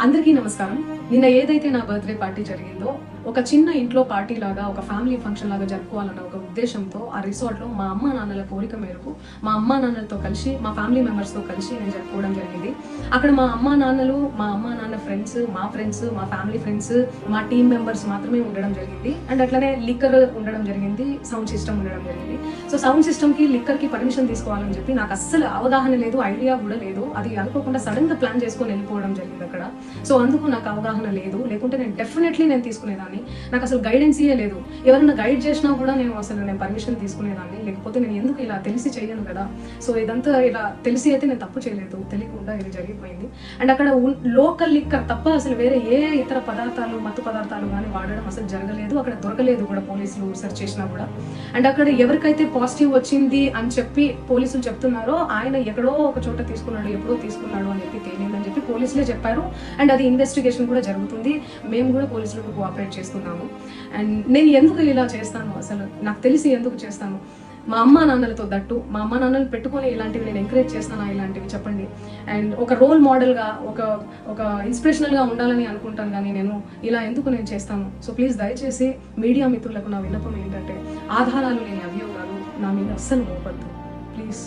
అందరికీ నమస్కారం. నిన్న ఏదైతే నా బర్త్డే పార్టీ జరిగిందో ఒక చిన్న ఇంట్లో పార్టీ లాగా ఒక ఫ్యామిలీ ఫంక్షన్ లాగా జరుపుకోవాలన్న ఒక ఉద్దేశంతో ఆ రిసార్ట్ లో మా అమ్మ నాన్నల కోరిక మేరకు మా అమ్మ నాన్నలతో కలిసి మా ఫ్యామిలీ మెంబర్స్ తో కలిసి నేను జరుపుకోవడం జరిగింది. అక్కడ మా అమ్మ నాన్నలు, మా అమ్మ నాన్న ఫ్రెండ్స్, మా ఫ్యామిలీ ఫ్రెండ్స్, మా టీమ్ మెంబర్స్ మాత్రమే ఉండడం జరిగింది. అండ్ అట్లనే లిక్కర్ ఉండడం జరిగింది, సౌండ్ సిస్టమ్ ఉండడం జరిగింది. సో సౌండ్ సిస్టమ్ కి లిక్కర్ కి పర్మిషన్ తీసుకోవాలని చెప్పి నాకు అస్సలు అవగాహన లేదు, ఐడియా కూడా లేదు. అది అనుకోకుండా సడన్ గా ప్లాన్ చేసుకొని వెళ్ళిపోవడం జరిగింది అక్కడ. సో అందుకు నాకు అవగాహన లేదు, లేకుంటే నేను డెఫినెట్లీ నేను తీసుకునేదాన్ని. నాకు అసలు గైడెన్సీయే లేదు. ఎవరైనా గైడ్ చేసినా కూడా నేను పర్మిషన్ తీసుకునేదాన్ని, లేకపోతే నేను ఎందుకు ఇలా తెలిసి చేయను కదా. సో ఇదంతా ఇలా తెలిసి అయితే నేను తప్పు చేయలేదు, తెలియకుండా ఇది జరిగిపోయింది. అండ్ అక్కడ లోకల్ లిక్కర్ తప్ప అసలు వేరే ఏ ఇతర పదార్థాలు, మత్తు పదార్థాలు కానీ వాడడం అసలు జరగలేదు. అక్కడ దొరకలేదు కూడా, పోలీసులు సెర్చ్ చేసినా కూడా. అండ్ అక్కడ ఎవరికైతే పాజిటివ్ వచ్చింది అని చెప్పి పోలీసులు చెప్తున్నారో ఆయన ఎక్కడో ఒక చోట తీసుకున్నాడు, ఎప్పుడో తీసుకున్నాడు అని చెప్పి తేలిందని చెప్పి పోలీసులే చెప్పారు. అండ్ అది ఇన్వెస్టిగేషన్ కూడా జరుగుతుంది. మేము కూడా పోలీసులకు కోఆపరేట్ చేస్తున్నాము. అండ్ నేను ఎందుకు ఇలా చేస్తాను, అసలు నాకు తెలిసి ఎందుకు చేస్తాను? మా అమ్మ నాన్నలతో దట్టు, మా అమ్మ నాన్నలు పెట్టుకొని ఇలాంటివి నేను ఎంకరేజ్ చేస్తానా? ఇలాంటివి చెప్పండి. అండ్ ఒక రోల్ మోడల్గా, ఒక ఇన్స్పిరేషనల్గా ఉండాలని అనుకుంటాను, కానీ నేను ఇలా ఎందుకు నేను చేస్తాను? సో ప్లీజ్ దయచేసి మీడియా మిత్రులకు నా విన్నపం ఏంటంటే, ఆధారాలు లేని అభియోగాలు నా మీద అస్సలు మోపద్దు ప్లీజ్.